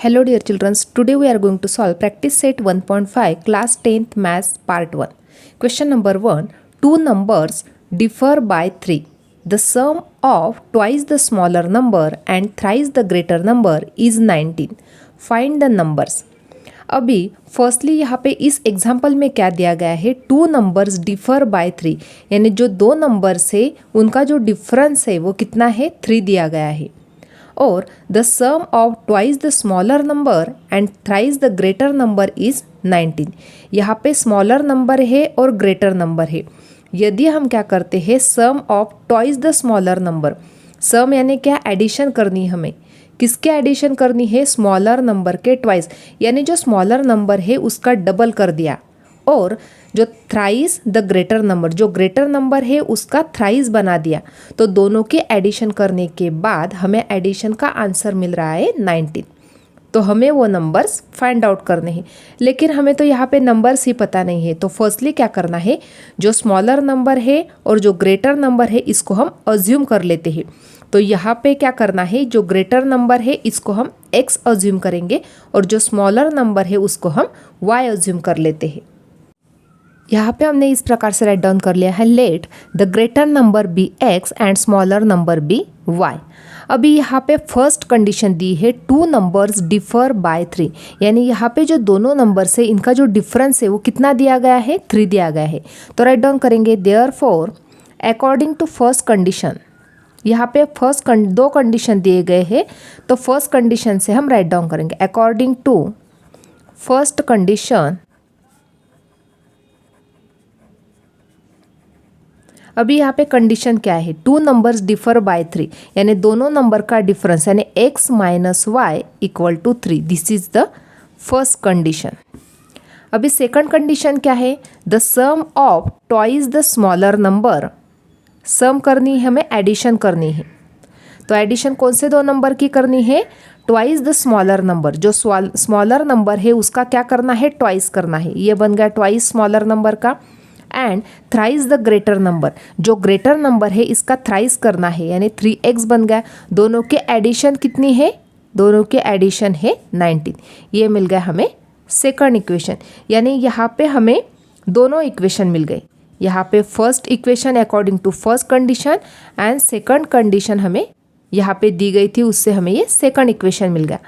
Hello dear children, today we are going to solve practice set 1.5 class 10th maths part 1. Question number 1. Two numbers differ by 3. The sum of twice the smaller number and thrice the greater number is 19. Find the numbers. अभी firstly यहाँ पे इस example में क्या दिया गया है, two numbers differ by 3, यानी जो दो नंबर्स है उनका जो डिफरेंस है वो कितना है, 3 दिया गया है. और the sum of twice the smaller number and thrice the greater number is 19. यहाँ पे स्मॉलर नंबर है और ग्रेटर नंबर है. यदि हम क्या करते हैं, sum of twice the smaller number, sum यानी क्या, एडिशन करनी है हमें. किसके एडिशन करनी है, स्मॉलर नंबर के ट्वाइस, यानी जो स्मॉलर नंबर है उसका डबल कर दिया. और जो थ्राइस द ग्रेटर नंबर, जो ग्रेटर नंबर है उसका थ्राइस बना दिया. तो दोनों के एडिशन करने के बाद हमें एडिशन का आंसर मिल रहा है 19. तो हमें वो नंबर्स फाइंड आउट करने हैं, लेकिन हमें तो यहाँ पे नंबर्स ही पता नहीं है. तो फर्स्टली क्या करना है, जो स्मॉलर नंबर है और जो ग्रेटर नंबर है इसको हम अज्यूम कर लेते हैं. तो यहाँ पे क्या करना है, जो ग्रेटर नंबर है इसको हम x अज्यूम करेंगे और जो स्मॉलर नंबर है उसको हम y अज्यूम कर लेते हैं. यहाँ पे हमने इस प्रकार से राइट डाउन कर लिया है, let the greater number be x and smaller number be y. अभी यहाँ पे फर्स्ट कंडीशन दी है, टू नंबर्स डिफर बाय 3, यानी यहाँ पे जो दोनों नंबर्स है इनका जो डिफरेंस है वो कितना दिया गया है, 3 दिया गया है. तो राइट डाउन करेंगे, therefore according to first condition. यहाँ पे दो कंडीशन दिए गए हैं, तो फर्स्ट कंडीशन से हम राइट डाउन करेंगे, अकॉर्डिंग टू फर्स्ट कंडीशन. अभी यहाँ पे कंडीशन क्या है, टू नंबर्स डिफर बाय 3, यानी दोनों नंबर का डिफरेंस यानी x minus y equal to 3. This is the first condition. अभी सेकंड कंडीशन क्या है, the sum of twice the smaller number. Sum करनी है हमें, एडिशन करनी है. तो एडिशन कौन से दो नंबर की करनी है, ट्वाइस द स्मॉलर नंबर. जो स्मॉलर नंबर है उसका क्या करना है, ट्वाइस करना है. ये बन गया ट्वाइस स्मॉलर नंबर का. And thrice the greater number, जो ग्रेटर नंबर है इसका थ्राइस करना है, यानी 3x बन गया. दोनों के एडिशन कितनी है, दोनों के एडिशन है 19. ये मिल गया हमें सेकंड इक्वेशन. यानी यहाँ पे हमें दोनों इक्वेशन मिल गए. यहाँ पे first equation according to first condition and second condition हमें यहाँ पे दी गई थी, उससे हमें ये सेकंड इक्वेशन मिल गया.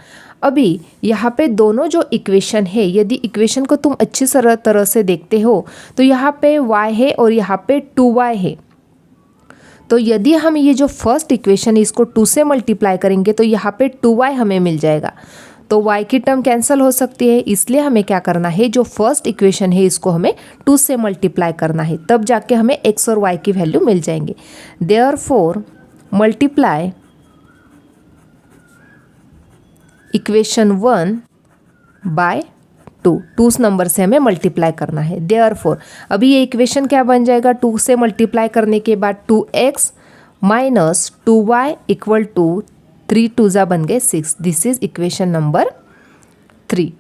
अभी यहाँ पे दोनों जो इक्वेशन है, यदि इक्वेशन को तुम अच्छी तरह से देखते हो तो यहाँ पे y है और यहाँ पे 2y है. तो यदि हम ये जो फर्स्ट इक्वेशन है इसको 2 से मल्टीप्लाई करेंगे तो यहाँ पे 2y हमें मिल जाएगा. तो y की टर्म कैंसिल हो सकती है, इसलिए हमें क्या करना है, जो फर्स्ट इक्वेशन है इसको हमें 2 से मल्टीप्लाई करना है, तब जाके हमें x और y की वैल्यू मिल जाएंगे. Therefore multiply equation 1 by 2. 2 number से हमें मल्टीप्लाई करना है. देयरफॉर अभी ये इक्वेशन क्या बन जाएगा, 2 से मल्टीप्लाई करने के बाद 2x minus 2y equal to 3 2 बन गए 6. This is equation number 3.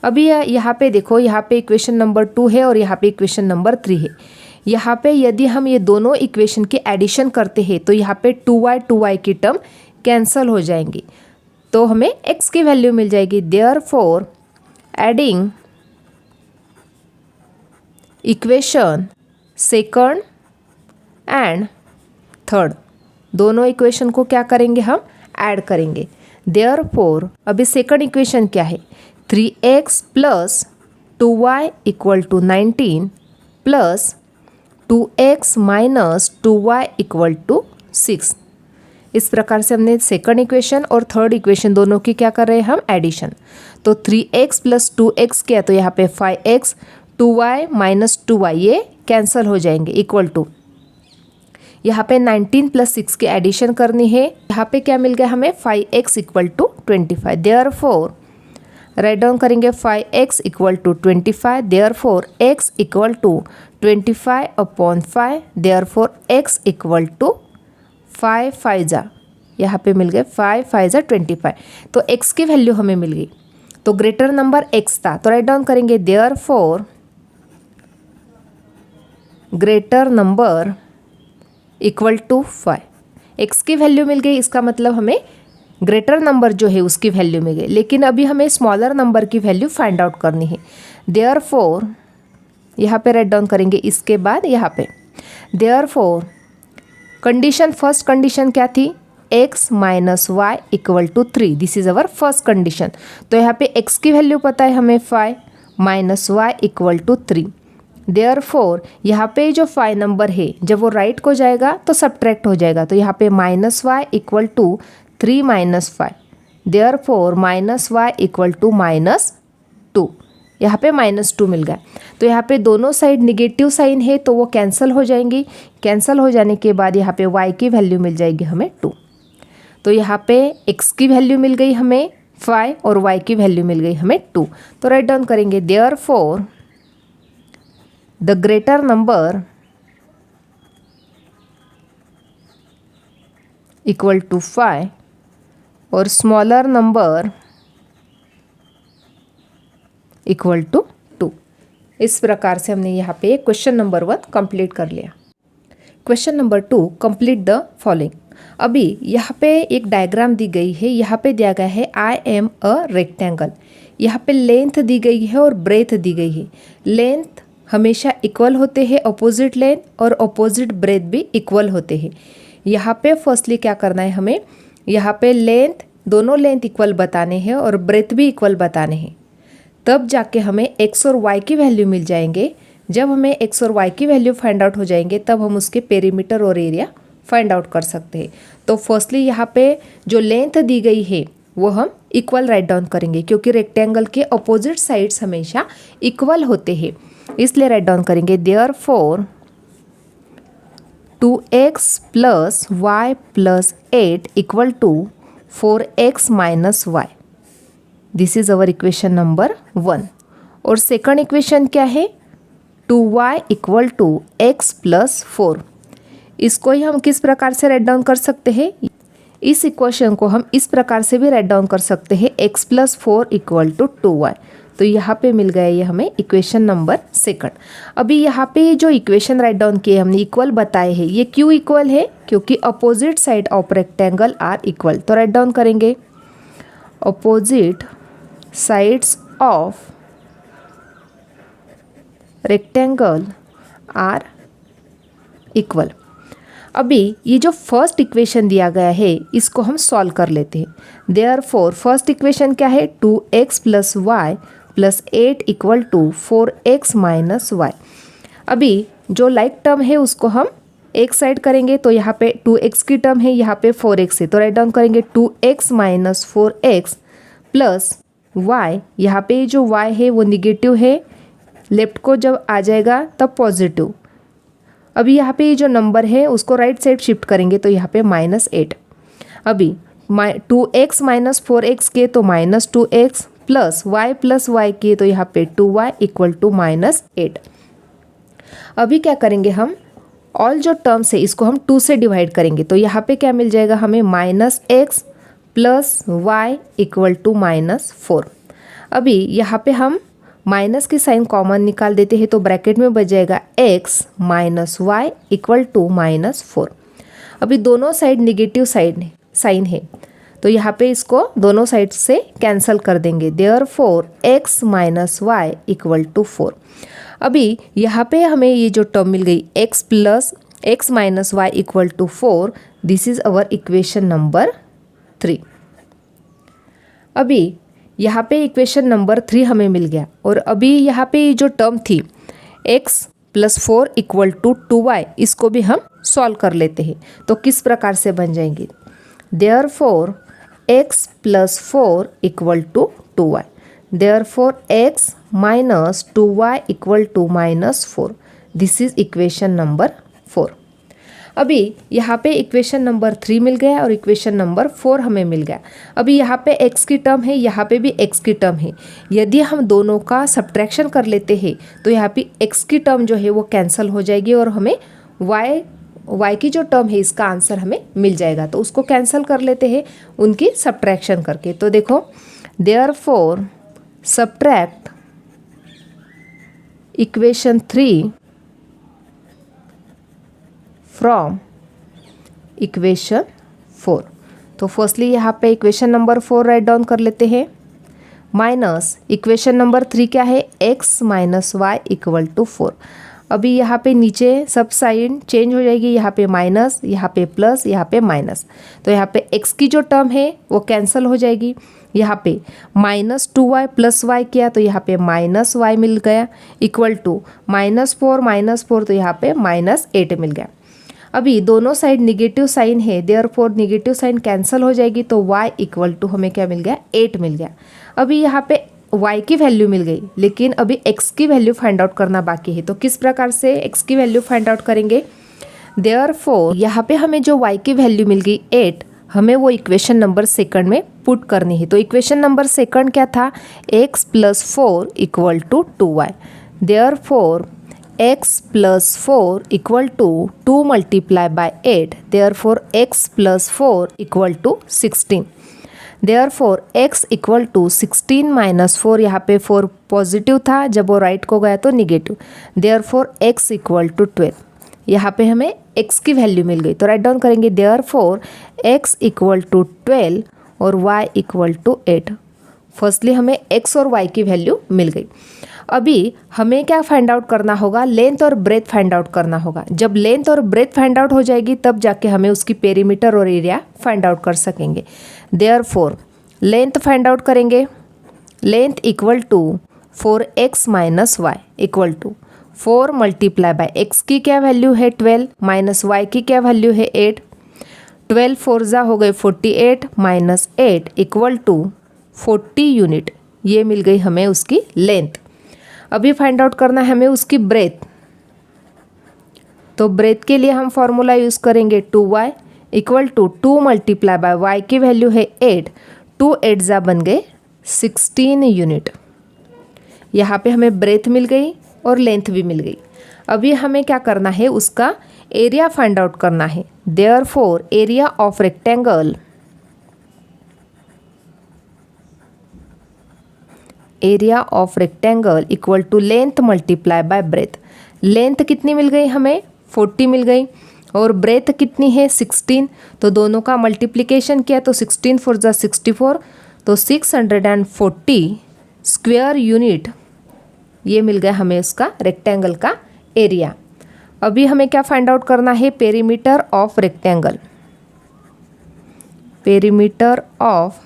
अभी यहाँ पे देखो, यहाँ पे इक्वेशन नंबर 2 है और यहाँ पे इक्वेशन नंबर 3 है. यहाँ पे यदि हम ये दोनों इक्वेशन की एडिशन करते हैं तो यहाँ पे 2y की टर्म कैंसल हो जाएंगी, तो हमें x की वैल्यू मिल जाएगी. Therefore adding equation second and third, दोनों इक्वेशन को क्या करेंगे, हम ऐड करेंगे. देयरफॉर अभी सेकंड इक्वेशन क्या है, 3x plus 2y equal to 19 plus 2x minus 2y equal to 6. इस प्रकार से हमने सेकंड इक्वेशन और थर्ड इक्वेशन दोनों की क्या कर रहे हैं, हम एडिशन. तो 3x प्लस 2x किया तो यहाँ पे 5x, 2y माइनस 2y ये कैंसिल हो जाएंगे, इक्वल टू यहाँ पे 19 प्लस 6 की एडिशन करनी है. यहाँ पे क्या मिल गया हमें, 5x equal to 25. Therefore right down करेंगे, 5x equal to 25. Therefore x equal to 25 upon 5. Therefore x equal to 5 5 यहाँ पे मिल गए 5 5 25. तो x की वैल्यू हमें मिल गई. तो ग्रेटर नंबर x था, तो राइट डाउन करेंगे, therefore greater number equal to 5. x की वैल्यू मिल गई, इसका मतलब हमें ग्रेटर नंबर जो है उसकी वैल्यू मिल गई, लेकिन अभी हमें स्मॉलर नंबर की वैल्यू फाइंड आउट करनी है। देयरफॉर यहाँ पे राइट डाउन करेंगे, इसके बाद यहाँ पे देयरफॉर कंडीशन, फर्स्ट कंडीशन क्या थी, x minus y equal to 3, this is our first condition. तो यहाँ पे x की वैल्यू पता है हमें 5 minus y equal to 3। Therefore यहाँ पे जो 5 नंबर है जब वो राइट को जाएगा तो सब्ट्रैक्ट हो जाएगा, तो यहाँ पे minus y equal to 3 minus 5। Therefore minus y equal to -2, यहाँ पे -2 मिल गया। तो यहाँ पे दोनों साइड निगेटिव साइन है तो वो कैंसिल हो जाएंगी। कैंसिल हो जाने के बाद यहाँ पे y की वैल्यू मिल जाएगी हमें 2। तो यहाँ पे x की वैल्यू मिल गई हमें 5 और y की वैल्यू मिल गई हमें 2। तो राइट डाउन करेंगे therefore the greater number equal to 5 और स्मॉलर नंबर इक्वल टू 2। इस प्रकार से हमने यहाँ पे क्वेश्चन नंबर 1 कंप्लीट कर लिया। Question number 2, complete the following. अभी यहाँ पे एक डायग्राम दी गई है, यहाँ पे दिया गया है आई एम अ रेक्टेंगल। यहाँ पे लेंथ दी गई है और ब्रेथ दी गई है। लेंथ हमेशा इक्वल होते हैं, अपोजिट लेंथ और अपोजिट ब्रेथ भी इक्वल होते हैं। यहाँ पे फर्स्टली क्या करना है हमें, यहाँ पे लेंथ, दोनों लेंथ इक्वल बताने हैं और ब्रेथ भी इक्वल बताने हैं, तब जाके हमें x और y की वैल्यू मिल जाएंगे। जब हमें x और y की वैल्यू फाइंड आउट हो जाएंगे तब हम उसके पेरीमीटर और एरिया फाइंड आउट कर सकते हैं। तो फर्स्टली यहाँ पे जो लेंथ दी गई है वो हम इक्वल राइट डाउन करेंगे, क्योंकि रेक्टेंगल के अपोजिट साइड्स हमेशा इक्वल होते हैं, इसलिए राइट डाउन करेंगे therefore 2x plus y plus 8 equal to 4x minus y. This is our equation number 1। और सेकंड इक्वेशन क्या है, 2y equal to x plus 4। इसको ही हम किस प्रकार से राइट डाउन कर सकते हैं, इस इक्वेशन को हम इस प्रकार से भी राइट डाउन कर सकते हैं, x plus 4 equal to 2y। तो यहाँ पे मिल गया ये हमें इक्वेशन नंबर 2। अभी यहाँ पे जो इक्वेशन राइट डाउन किए हमने इक्वल बताए हैं, ये क्यों इक्वल है, क्योंकि opposite side of rectangle are equal. तो राइट डाउन करेंगे opposite sides of rectangle are equal. अभी ये जो फर्स्ट इक्वेशन दिया गया है इसको हम सॉल्व कर लेते हैं। देयरफॉर फर्स्ट इक्वेशन क्या है, 2x plus y plus 8 equal to 4x minus y. अभी जो लाइक टर्म है उसको हम एक साइड करेंगे, तो यहाँ पे 2x की टर्म है, यहाँ पे 4x है, तो राइट डाउन करेंगे 2x minus 4x plus y। यहाँ पे जो y है वो निगेटिव है, लेफ्ट को जब आ जाएगा तब पॉजिटिव। अभी यहाँ पे जो नंबर है उसको राइट साइड शिफ्ट करेंगे, तो यहाँ पे -8। अभी 2x माइनस 4x के तो -2x प्लस y के तो यहाँ पे 2y इक्वल टू -8। अभी क्या करेंगे हम, ऑल जो टर्म्स है इसको हम 2 से डिवाइड करेंगे, तो यहाँ पे क्या मिल जाएगा हमें -x plus y equal to -4। अभी यहाँ पे हम माइनस की साइन कॉमन निकाल देते हैं, तो ब्रैकेट में बच जाएगा x minus y equal to -4। अभी दोनों साइड निगेटिव साइन है, तो यहाँ पे इसको दोनों साइड से कैंसिल कर देंगे। Therefore x minus y equal to 4। अभी यहाँ पे हमें ये जो टर्म मिल गई x minus y equal to 4, this is our equation number 3। अभी यहाँ पे इक्वेशन नंबर 3 हमें मिल गया। और अभी यहाँ पे जो टर्म थी x plus 4 equal to 2y, इसको भी हम सॉल्व कर लेते हैं, तो किस प्रकार से बन जाएंगे, therefore x plus 4 equal to 2y। Therefore x minus 2y equal to -4। This is equation number 4। अभी यहाँ पे इक्वेशन नंबर 3 मिल गया और इक्वेशन नंबर 4 हमें मिल गया। अभी यहाँ पे x की टर्म है, यहाँ पे भी x की टर्म है। यदि हम दोनों का सब्ट्रैक्शन कर लेते हैं तो यहाँ पे x की टर्म जो है वो कैंसिल हो जाएगी और हमें y की जो टर्म है इसका आंसर हमें मिल जाएगा। तो उसको कैंसिल कर लेते हैं उनकी सब्ट्रैक्शन करके। तो देखो therefore subtract equation 3 from equation 4। तो फर्स्टली यहाँ पे इक्वेशन नंबर 4 राइट डाउन कर लेते हैं, माइनस इक्वेशन नंबर 3 क्या है, x minus y equal to 4। अभी यहाँ पे नीचे सब साइड चेंज हो जाएगी, यहाँ पे माइनस, यहाँ पे प्लस, यहाँ पे माइनस, तो यहाँ पे x की जो टर्म है वो कैंसिल हो जाएगी। यहाँ पे -2y प्लस वाई किया तो यहाँ पे -y मिल गया इक्वल टू -4 तो यहाँ पे -8 मिल गया। अभी दोनों साइड निगेटिव साइन है, देयरफॉर निगेटिव साइन कैंसिल हो जाएगी तो y इक्वल टू हमें क्या मिल गया, 8 मिल गया। अभी यहाँ पे y की वैल्यू मिल गई, लेकिन अभी x की वैल्यू फाइंड आउट करना बाकी है। तो किस प्रकार से x की वैल्यू फाइंड आउट करेंगे, देयरफॉर यहाँ पे हमें जो y की वैल्यू मिल गई 8, हमें वो इक्वेशन नंबर सेकंड में पुट करनी है। तो इक्वेशन नंबर सेकंड क्या था, x plus 4 equal to 2y, therefore x plus 4 equal to 2 multiply by 8, therefore x plus 4 equal to 16, therefore x equal to 16 minus 4, यहाँ पे 4 पॉजिटिव था, जब वो राइट को गया तो negative, therefore x equal to 12। यहाँ पे हमें x की वैल्यू मिल गई तो राइट डाउन करेंगे, देयरफॉर x इक्वल टू 12 और y इक्वल टू 8। फर्स्टली हमें x और y की वैल्यू मिल गई। अभी हमें क्या फाइंड आउट करना होगा, लेंथ और ब्रेथ फाइंड आउट करना होगा। जब लेंथ और ब्रेथ फाइंड आउट हो जाएगी तब जाके हमें उसकी पेरीमीटर और एरिया फाइंड आउट कर सकेंगे। देयरफॉर लेंथ फाइंड आउट करेंगे, length equal to 4x minus y equal to 4 multiply by x की क्या वैल्यू है 12 माइनस y की क्या वैल्यू है 8, 12 4 हो गए 48 माइनस 8 इक्वल टू 40 यूनिट, ये मिल गई हमें उसकी लेंथ। अभी फाइंड आउट करना है हमें उसकी ब्रेथ, तो ब्रेथ के लिए हम फॉर्मूला यूज़ करेंगे 2y equal to 2 multiply by y की वैल्यू है 8, 2 8 बन गए 16 यूनिट। यहाँ पे हमें ब्रेथ मिल गई और लेंथ भी मिल गई। अभी हमें क्या करना है, उसका एरिया फाइंड आउट करना है। Therefore area of rectangle, area of rectangle equal to length multiply by breadth. Length कितनी मिल गई हमें, 40 मिल गई, और ब्रेथ कितनी है 16, तो दोनों का मल्टीप्लिकेशन किया तो 16 4 जा 64, तो 640 स्क्वायर यूनिट, ये मिल गया हमें उसका रेक्टेंगल का एरिया। अभी हमें क्या फाइंड आउट करना है, perimeter of rectangle, perimeter of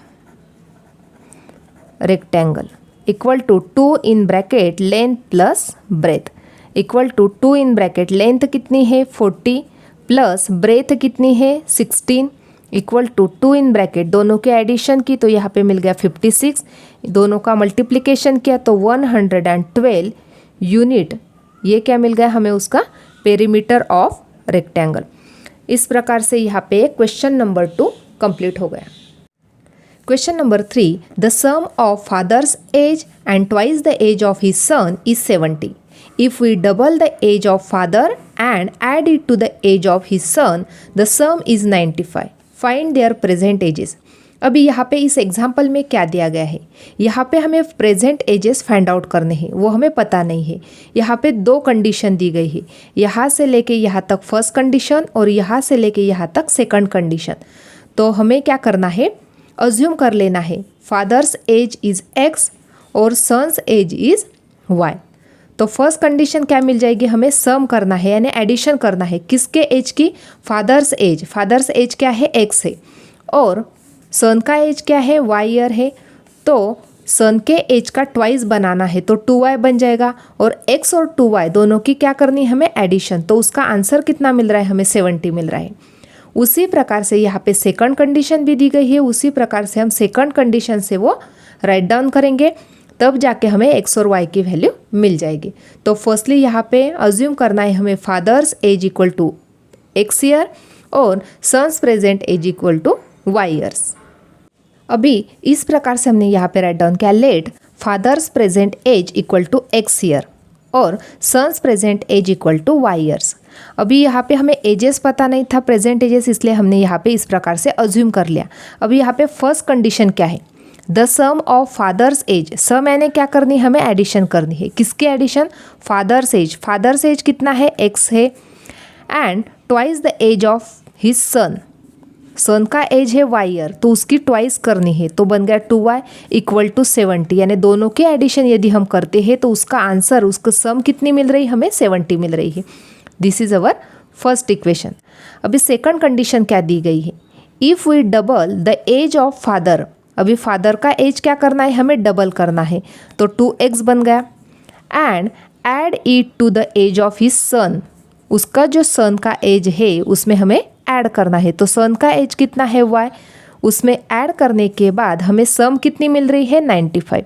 rectangle equal to 2 in bracket length plus breadth equal to 2 in bracket length कितनी है 40 प्लस ब्रेथ कितनी है 16 इक्वल टू 2 इन ब्रैकेट, दोनों के एडिशन की तो यहाँ पे मिल गया 56, दोनों का मल्टीप्लिकेशन किया तो 112 यूनिट, ये क्या मिल गया हमें उसका पेरीमीटर ऑफ रेक्टेंगल। इस प्रकार से यहाँ पे क्वेश्चन नंबर 2 कंप्लीट हो गया। Question number 3, the sum of father's age and twice the age of his son is 70. If we double the age of father and add it to the age of his son, the sum is 95. Find their present ages. अभी यहाँ पे इस example में क्या दिया गया है, यहाँ पे हमें प्रेजेंट एजेस फाइंड आउट करने हैं, वो हमें पता नहीं है। यहाँ पे 2 कंडीशन दी गई है, यहाँ से लेके यहाँ तक फर्स्ट कंडीशन और यहाँ से लेके यहाँ तक सेकंड कंडीशन। तो हमें क्या करना है, अज्यूम कर लेना है फादर्स एज इज़ x और सन्स एज इज़ y। तो फर्स्ट कंडीशन क्या मिल जाएगी, हमें सम करना है यानी एडिशन करना है, किसके एज की, फादर्स एज, फादर्स एज क्या है x है और सन का एज क्या है y ईयर है, तो सन के एज का ट्वाइस बनाना है तो 2y बन जाएगा और x और 2y दोनों की क्या करनी है हमें एडिशन, तो उसका आंसर कितना मिल रहा है हमें 70 मिल रहा है। उसी प्रकार से यहाँ पे सेकंड कंडीशन भी दी गई है, उसी प्रकार से हम सेकंड कंडीशन से वो राइट डाउन करेंगे, तब जाके हमें x और y की वैल्यू मिल जाएगी। तो फर्स्टली यहाँ पे अज्यूम करना है हमें father's age equal to x year और son's present age equal to y years. अभी इस प्रकार से हमने यहाँ पे राइट डाउन किया, let father's present age equal to x year और son's present age equal to y years. अभी यहाँ पे हमें एजेस पता नहीं था, प्रेजेंट एजेस, इसलिए हमने यहाँ पे इस प्रकार से अज्यूम कर लिया। अभी यहाँ पे फर्स्ट कंडीशन क्या है, the sum of father's age, sum यानी क्या करनी है हमें एडिशन करनी है, किसकी addition, father's age, father's age कितना है x है, and twice the age of his son, son का एज है y ईयर, तो उसकी ट्वाइस करनी है, तो बन गया 2y इक्वल टू 70, यानी दोनों के एडिशन यदि हम करते हैं तो उसका आंसर, उसका सम कितनी मिल रही, हमें 70 मिल रही है। This is our first equation. अभी सेकंड कंडीशन क्या दी गई है, if we double the age of father, अभी फादर का एज क्या करना है, हमें डबल करना है, तो 2x बन गया, and add it to the age of his son, उसका जो सन का एज है उसमें हमें ऐड करना है, तो सन का एज कितना है y, उसमें ऐड करने के बाद हमें सम कितनी मिल रही है 95,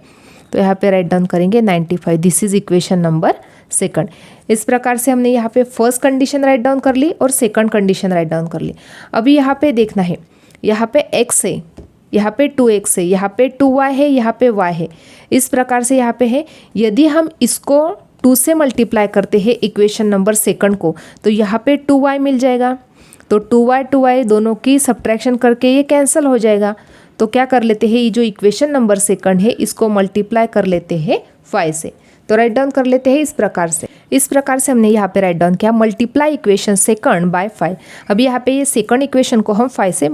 तो यहाँ पे राइट डाउन करेंगे 95। This is equation number second. इस प्रकार से हमने यहाँ पे फर्स्ट कंडीशन राइट डाउन कर ली और सेकंड कंडीशन राइट डाउन कर ली। अभी यहाँ पे देखना है, यहाँ पे x है, यहाँ पे 2x है, यहाँ पे 2y है, यहाँ पे y है, इस प्रकार से यहाँ पे है। यदि हम इसको 2 से मल्टीप्लाई करते हैं इक्वेशन नंबर सेकंड को, तो यहाँ पे 2y मिल जाएगा, तो 2y दोनों की सब्ट्रैक्शन करके ये कैंसिल हो जाएगा। तो क्या कर लेते हैं, ये जो इक्वेशन नंबर सेकंड है इसको मल्टीप्लाई कर लेते हैं 5 से, तो राइट डाउन कर लेते हैं इस प्रकार से। इस प्रकार से हमने यहाँ पे राइट डाउन किया मल्टीप्लाई इक्वेशन सेकंड बाय 5। अभी यहाँ पे ये सेकंड इक्वेशन को हम 5 से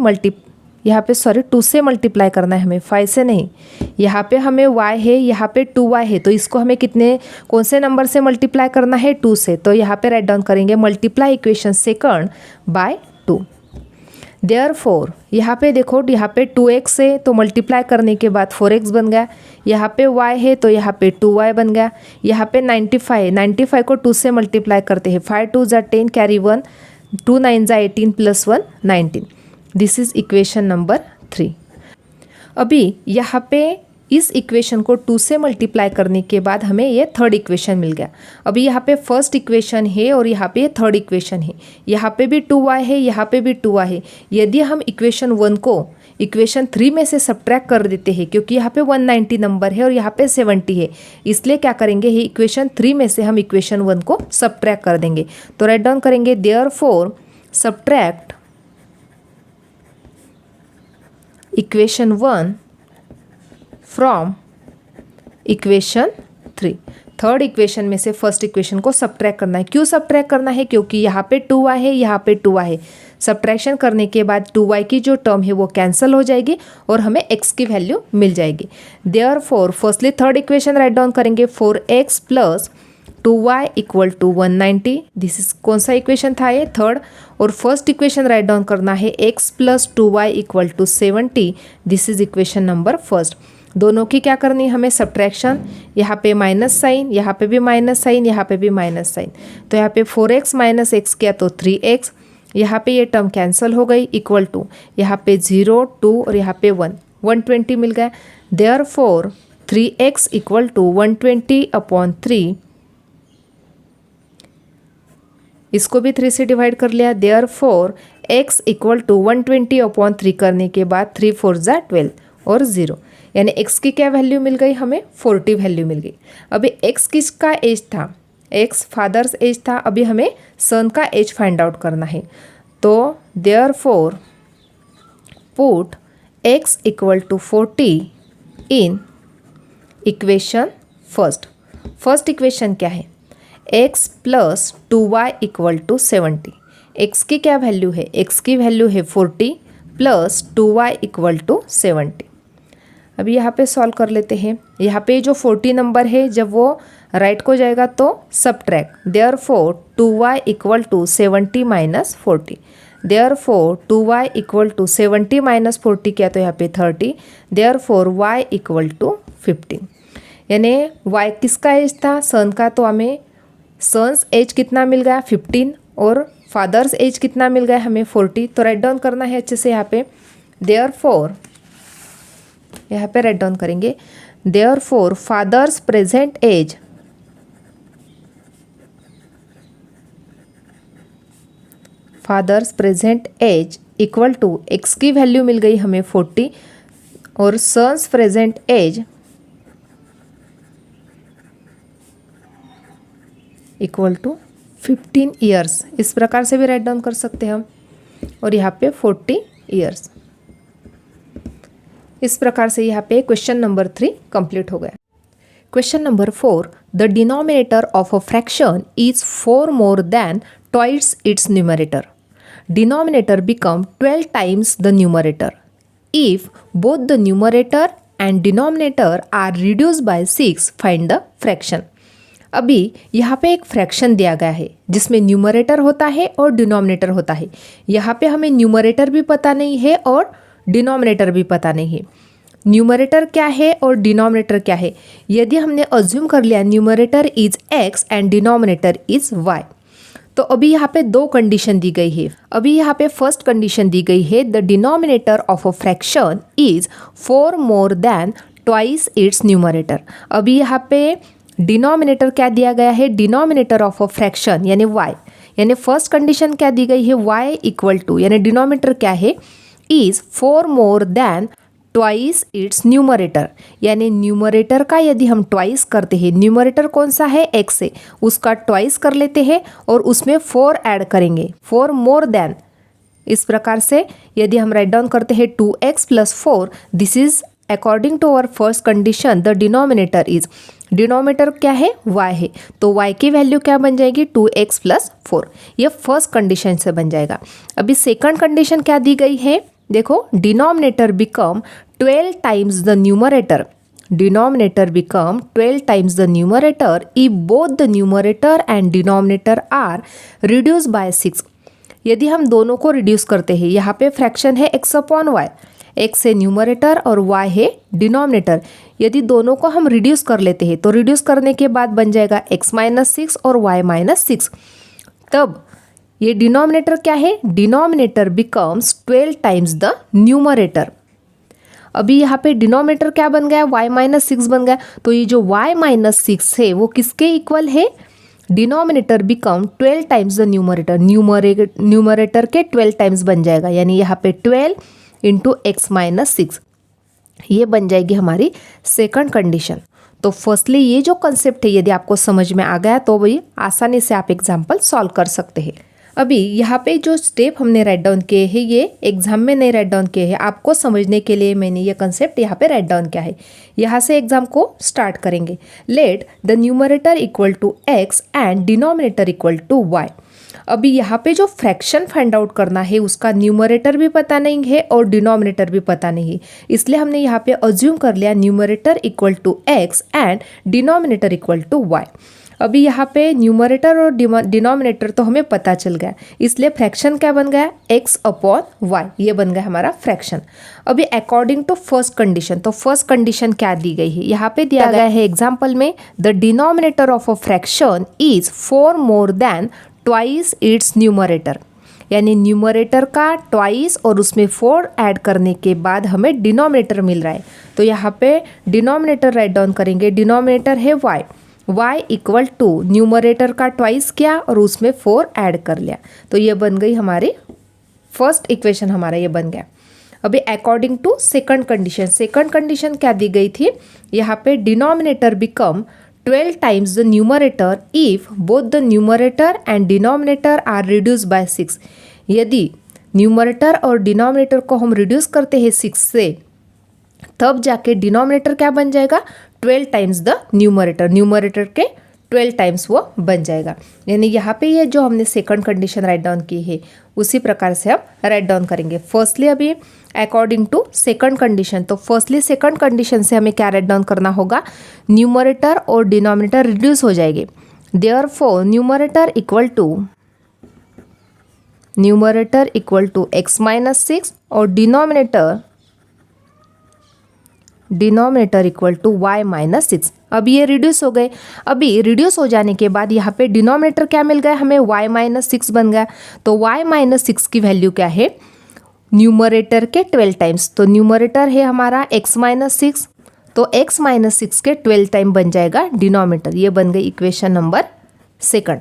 यहाँ पे 2 से मल्टीप्लाई करना है हमें, 5 से नहीं। यहाँ पे हमें y है, यहाँ पे 2y है, तो इसको हमें कौन से नंबर से मल्टीप्लाई करना है, 2 से, तो यहाँ पे राइट डाउन करेंगे multiply equation second by 2। Therefore यहाँ पे देखो, यहाँ पे 2x है तो मल्टीप्लाई करने के बाद 4x बन गया, यहाँ पे y है तो यहाँ पे 2y बन गया, यहाँ पे 95 को 2 से मल्टीप्लाई करते हैं, 5 2 ज़ा 10 कैरी 1, 2 9 ज़ा 18 plus 1 19। This is equation number 3। अभी यहाँ पे इस इक्वेशन को 2 से मल्टीप्लाई करने के बाद हमें ये थर्ड इक्वेशन मिल गया। अभी यहाँ पे फर्स्ट इक्वेशन है और यहाँ पे थर्ड इक्वेशन है, यहाँ पे भी 2y है, यहाँ पे भी 2y है। यदि हम इक्वेशन 1 को इक्वेशन 3 में से सब्ट्रैक्ट कर देते हैं, क्योंकि यहाँ पे 190 नंबर है और यहाँ पे 70 है, इसलिए क्या करेंगे, ये इक्वेशन 3 में से हम इक्वेशन 1 को सब्ट्रैक्ट कर देंगे। तो राइट डाउन करेंगे therefore subtract equation 1 from equation 3। Third equation में से फर्स्ट इक्वेशन को सब्ट्रैक्ट करना है। क्यों सब्ट्रैक्ट करना है, क्योंकि यहाँ पे 2y है, यहाँ पे 2y है। सब्ट्रैक्शन करने के बाद 2y की जो टर्म है वो कैंसिल हो जाएगी और हमें x की वैल्यू मिल जाएगी। Therefore firstly third equation right down करेंगे, 4x प्लस 2y equal to 190। This is कौन सा इक्वेशन था, ये थर्ड। और फर्स्ट इक्वेशन राइट डाउन करना है x plus 2y equal to 70। This is equation number first. दोनों की क्या करनी है हमें, सब्ट्रैक्शन। यहाँ पे माइनस साइन, यहाँ पे भी माइनस साइन, यहाँ पे भी माइनस साइन, तो यहाँ पे 4x माइनस x किया तो 3x, यहाँ पे ये टर्म कैंसिल हो गई, इक्वल टू यहाँ पे 0 2 और यहाँ पे 1 120 मिल गया। देयरफॉर 3x इक्वल टू 120/3, इसको भी 3 से डिवाइड कर लिया। देयरफॉर x इक्वल टू 120/3 करने के बाद 3 4 ज़ा 12 और 0, यानी x की क्या वैल्यू मिल गई हमें, 40 वैल्यू मिल गई। अभी x किसका एज था, x फादर्स एज था। अभी हमें सन का एज फाइंड आउट करना है, तो therefore put x equal to 40 in equation first. First equation क्या है, x plus 2y equal to 70। x की क्या वैल्यू है, x की वैल्यू है 40 प्लस 2y इक्वल टू 70। अभी यहाँ पे सॉल्व कर लेते हैं। यहाँ पे जो 40 नंबर है जब वो राइट को जाएगा तो subtract, therefore 2y equal to 70 minus 40। Therefore 2y equal to 70 minus 40 किया तो यहाँ पे 30। देयरफॉर y इक्वल टू 15, यानी y किसका एज था, सन का, तो हमें सन्स एज कितना मिल गया 15 और फादर्स एज कितना मिल गया हमें 40। तो राइट डाउन करना है अच्छे से यहाँ पे। देयरफॉर यहाँ पे राइट डाउन करेंगे, therefore father's present age equal to x की वैल्यू मिल गई हमें 40 और son's present age equal to 15 years. इस प्रकार से भी राइट डाउन कर सकते हैं हम, और यहाँ पे 40 ईयर्स। इस प्रकार से यहाँ पे क्वेश्चन नंबर 3 कंप्लीट हो गया। Question number 4, the denominator of a fraction is 4 more than twice its numerator. denominator become 12 times the numerator if both the numerator and denominator are reduced by 6, find the fraction। अभी यहाँ पे एक fraction दिया गया है जिसमें numerator होता है और डिनोमिनेटर होता है। यहाँ पे हमें न्यूमरेटर भी पता नहीं है और डिनोमिनेटर भी पता नहीं है। न्यूमरेटर क्या है और डिनोमिनेटर क्या है। यदि हमने अज्यूम कर लिया numerator is x and denominator is y, तो अभी यहाँ पे दो कंडीशन दी गई है। अभी यहाँ पे फर्स्ट कंडीशन दी गई है, the denominator of a fraction is 4 more than twice its numerator. अभी यहाँ पे डिनोमिनेटर क्या दिया गया है, डिनोमिनेटर ऑफ अ फ्रैक्शन यानी y, यानी फर्स्ट कंडीशन क्या दी गई है, y इक्वल टू यानी डिनोमिनेटर क्या है, is 4 more than twice its numerator, यानी न्यूमरेटर का यदि हम ट्वाइस करते हैं, न्यूमरेटर कौन सा है x है, उसका ट्वाइस कर लेते हैं और उसमें 4 ऐड करेंगे, 4 मोर देन। इस प्रकार से यदि हम राइट डाउन करते हैं 2x plus 4, this is according to our first condition the denominator is, denominator क्या है, y है, तो y की वैल्यू क्या बन जाएगी 2x प्लस 4, ये फर्स्ट कंडीशन से बन जाएगा। अभी सेकंड कंडीशन क्या दी गई है, देखो denominator become 12 times the numerator, denominator become 12 times the numerator if both the numerator and denominator are reduce by 6। यदि हम दोनों को रिड्यूस करते हैं, यहाँ पे फ्रैक्शन है x अपॉन वाई, x है न्यूमरेटर और y है डिनोमिनेटर, यदि दोनों को हम रिड्यूस कर लेते हैं तो रिड्यूस करने के बाद बन जाएगा x माइनस 6 और y माइनस 6। तब ये डिनोमिनेटर क्या है, denominator becomes 12 times the numerator. अभी यहाँ पे डिनोमिनेटर क्या बन गया, y माइनस 6 बन गया, तो ये जो y माइनस 6 है वो किसके इक्वल है, denominator become 12 times the numerator, numerator के 12 टाइम्स बन जाएगा, यानी यहाँ पे 12 इंटू एक्स माइनस 6, ये बन जाएगी हमारी सेकंड कंडीशन। तो फर्स्टली ये जो कंसेप्ट है यदि आपको समझ में आ गया तो भाई आसानी से आप एग्जाम्पल सॉल्व कर सकते हैं। अभी यहाँ पे जो स्टेप हमने राइट डाउन किए हैं ये एग्जाम में नहीं राइट डाउन किए हैं, आपको समझने के लिए मैंने ये कंसेप्ट यहाँ पे राइट डाउन किया है। यहाँ से एग्जाम को स्टार्ट करेंगे। Let the numerator equal to x and denominator equal to y। अभी यहाँ पे जो फ्रैक्शन फाइंड आउट करना है उसका न्यूमरेटर भी पता नहीं है और डिनोमिनेटर भी पता नहीं है, इसलिए हमने यहाँ पे अज्यूम कर लिया numerator equal to x and denominator equal to y। अभी यहाँ पे न्यूमरेटर और डिनोमिनेटर तो हमें पता चल गया, इसलिए फ्रैक्शन क्या बन गया, x अपॉन y, ये बन गया हमारा फ्रैक्शन। अभी अकॉर्डिंग टू फर्स्ट कंडीशन, तो फर्स्ट कंडीशन क्या दी गई है, यहाँ पे दिया गया है एग्जाम्पल में, the denominator of a fraction is 4 more than twice its numerator, यानी न्यूमरेटर का ट्वाइस और उसमें 4 ऐड करने के बाद हमें डिनोमिनेटर मिल रहा है। तो यहाँ पे डिनोमिनेटर राइट डाउन करेंगे, डिनोमिनेटर है y, y equal to numerator का ट्वाइस किया और उसमें 4 ऐड कर लिया, तो ये बन गई हमारी फर्स्ट इक्वेशन, हमारा ये बन गया। अभी according to second condition, second condition क्या दी गई थी, यहाँ पे denominator become 12 times the numerator if both the numerator and denominator are reduce by 6। यदि न्यूमरेटर और डिनोमिनेटर को हम रिड्यूस करते हैं 6 से, तब जाके डिनोमिनेटर क्या बन जाएगा, 12 टाइम्स द न्यूमरेटर, न्यूमरेटर के 12 टाइम्स वो बन जाएगा। यानी यहाँ पे ये जो हमने सेकंड कंडीशन राइट डाउन की है उसी प्रकार से हम राइट डाउन करेंगे। फर्स्टली अभी अकॉर्डिंग टू सेकंड कंडीशन, तो फर्स्टली सेकंड कंडीशन से हमें क्या राइट डाउन करना होगा, न्यूमरेटर और डिनोमिनेटर रिड्यूस हो जाएंगे, therefore numerator equal to x minus 6 और denominator equal to y minus 6। अभी ये रिड्यूस हो गए। अभी रिड्यूस हो जाने के बाद यहाँ पे डिनोमिनेटर क्या मिल गया हमें, y माइनस 6 बन गया। तो y माइनस 6 की वैल्यू क्या है, न्यूमरेटर के 12 टाइम्स, तो न्यूमरेटर है हमारा x माइनस 6, तो x माइनस 6 के 12 टाइम बन जाएगा डिनोमिनेटर। ये बन गई इक्वेशन नंबर सेकंड।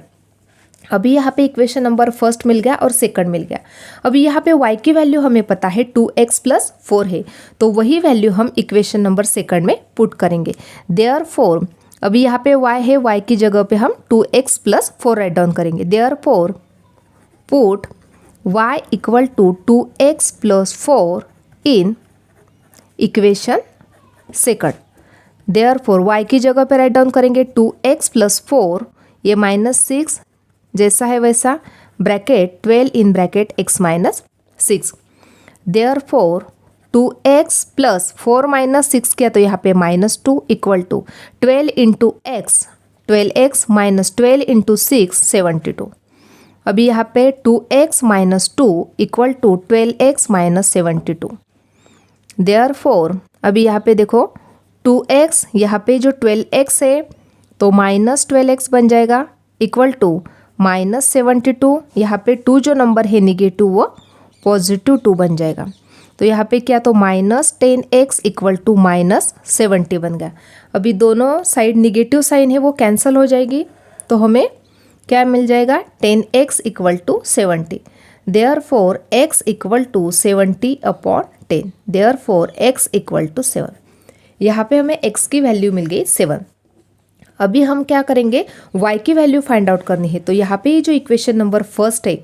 अभी यहाँ पे इक्वेशन नंबर फर्स्ट मिल गया और सेकंड मिल गया। अभी यहाँ पे y की वैल्यू हमें पता है 2x प्लस 4 है, तो वही वैल्यू हम इक्वेशन नंबर सेकंड में पुट करेंगे। देयरफॉर अभी यहाँ पे y है, y की जगह पे हम 2x प्लस 4 राइट डाउन करेंगे। Therefore put y equal to 2x plus 4 in equation second. Therefore y की जगह पे राइट डाउन करेंगे 2x प्लस 4, ये माइनस 6 जैसा है वैसा, bracket 12 in bracket x minus 6। Therefore 2x plus 4 minus 6 किया तो यहाँ पे -2 equal to 12 into x 12x minus 12 into 6 72। अभी यहाँ पे 2x minus 2 equal to 12x minus 72। Therefore अभी यहाँ पे देखो 2x, यहाँ पे जो 12x है तो माइनस 12x बन जाएगा इक्वल टू माइनस 72। यहाँ पे 2 जो नंबर है निगेटिव वो पॉजिटिव 2 बन जाएगा। तो यहाँ पे क्या तो minus 10x equal to minus 70 बन गया। अभी दोनों साइड निगेटिव साइन है वो कैंसिल हो जाएगी तो हमें क्या मिल जाएगा 10x equal to 70। Therefore x equal to 70 upon 10। Therefore x equal to 7। यहाँ पे हमें x की वैल्यू मिल गई 7। अभी हम क्या करेंगे y की वैल्यू फाइंड आउट करनी है। तो यहाँ पे जो इक्वेशन नंबर फर्स्ट है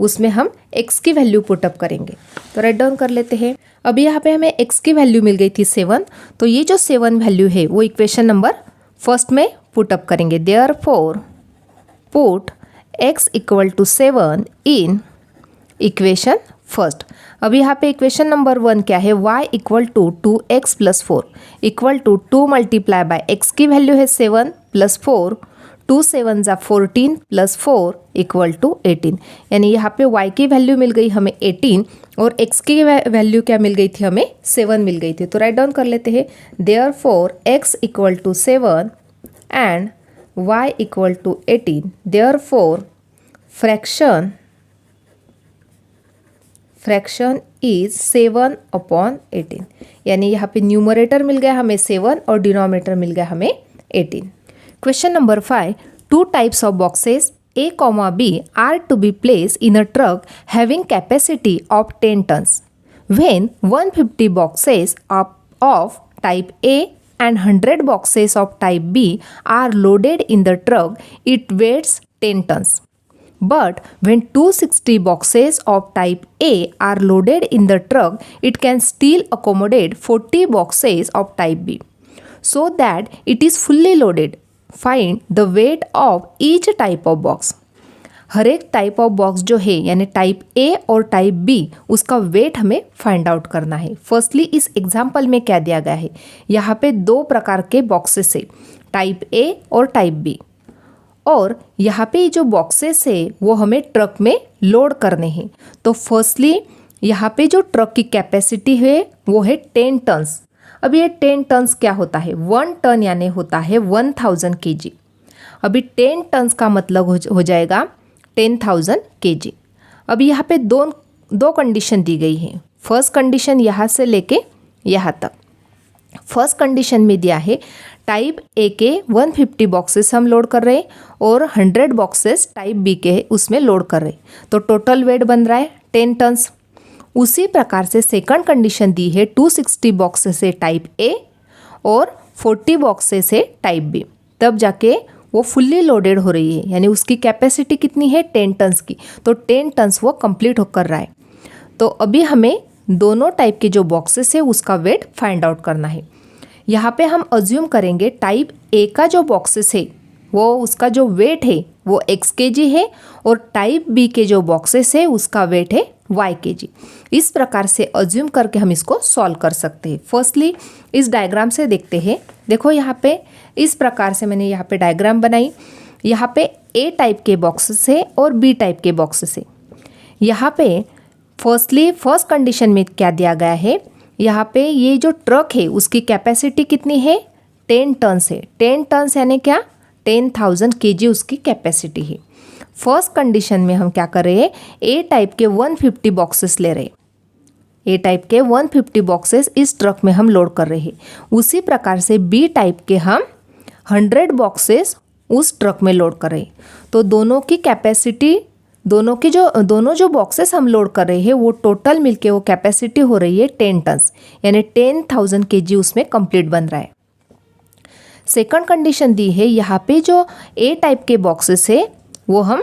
उसमें हम x की वैल्यू पुटअप करेंगे। तो राइट डाउन कर लेते हैं। अभी यहाँ पे हमें x की वैल्यू मिल गई थी 7। तो ये जो 7 वैल्यू है वो इक्वेशन नंबर फर्स्ट में पुटअप करेंगे। Therefore put x equal to 7 in equation first. अभी यहाँ पे इक्वेशन नंबर 1 क्या है, y equal to 2x plus 4 equal to 2 multiply by x की वैल्यू है 7 प्लस 4, 2 7 जा 14 प्लस 4 इक्वल टू 18। यानी यहाँ पे y की वैल्यू मिल गई हमें 18 और x की वैल्यू क्या मिल गई थी हमें 7 मिल गई थी। तो राइट डाउन कर लेते हैं। Therefore x equal to 7 and y equal to 18। Therefore fraction is 7 upon 18। यानी यहाँ पे न्यूमरेटर मिल गया हमें 7 और डिनोमिनेटर मिल गया हमें 18। Question number 5, 2 types of boxes A, B are to be placed in a truck having capacity of 10 tons. When 150 boxes of type A and 100 boxes of type B are loaded in the truck, it weighs 10 tons. But when 260 boxes of type A are loaded in the truck, it can still accommodate 40 boxes of type B. So that it is fully loaded. Find the weight of each type of box. हर एक type of box जो है यानी type A और type B उसका wait हमें find out करना है। Firstly इस एग्जाम्पल में क्या दिया गया है, यहाँ पे 2 प्रकार के बॉक्सेस है, टाइप ए और टाइप बी। और यहाँ पे जो बॉक्सेस है वो हमें ट्रक में लोड करने हैं। तो फर्स्टली यहाँ पे जो ट्रक की कैपेसिटी है वो है 10 टन्स। अब ये 10 टन्स क्या होता है, 1 टन यानी होता है 1000 kg। अभी 10 टन्स का मतलब हो जाएगा 10,000 kg। अभी यहाँ पे दो कंडीशन दी गई है। फर्स्ट कंडीशन यहाँ से लेके यहाँ तक। फर्स्ट कंडीशन में दिया है टाइप ए के 150 बॉक्सेस हम लोड कर रहे हैं और 100 बॉक्सेस टाइप बी के उसमें लोड कर रहे हैं। तो टोटल वेट बन रहा है 10 टन्स। उसी प्रकार से सेकंड कंडीशन दी है 260 बॉक्सेस है टाइप ए और 40 बॉक्सेस है टाइप बी। तब जाके वो फुल्ली लोडेड हो रही है, यानी उसकी कैपेसिटी कितनी है 10 टन्स की। तो 10 टन्स वो कंप्लीट होकर रहा है। तो अभी हमें दोनों टाइप के जो बॉक्सेस है उसका वेट फाइंड आउट करना है। यहाँ पे हम अज्यूम करेंगे टाइप ए का जो बॉक्सेस है वो उसका जो वेट है वो x kg है और टाइप बी के जो बॉक्सेस है उसका वेट है y kg। इस प्रकार से अज्यूम करके हम इसको सॉल्व कर सकते हैं। फर्स्टली इस डायग्राम से देखते हैं। देखो यहाँ पे इस प्रकार से मैंने यहाँ पे डायग्राम बनाई। यहाँ पे ए टाइप के बॉक्सेस है और बी टाइप के बॉक्सेस है। यहाँ पे फर्स्टली फर्स्ट कंडीशन में क्या दिया गया है, यहाँ पे ये जो ट्रक है उसकी कैपेसिटी कितनी है 10 टन्स है। 10 टन्स यानी क्या 10,000 kg उसकी कैपेसिटी है। फर्स्ट कंडीशन में हम क्या कर रहे हैं, ए टाइप के 150 बॉक्सेस ले रहे हैं। ए टाइप के 150 बॉक्सेस इस ट्रक में हम लोड कर रहे हैं। उसी प्रकार से बी टाइप के हम 100 बॉक्सेस उस ट्रक में लोड कर रहे हैं। तो दोनों की कैपेसिटी दोनों जो बॉक्सेस हम लोड कर रहे हैं वो टोटल मिलके वो कैपेसिटी हो रही है 10 टन्स, यानी 10,000 kg उसमें कंप्लीट बन रहा है। सेकंड कंडीशन दी है, यहाँ पे जो ए टाइप के बॉक्सेस है वो हम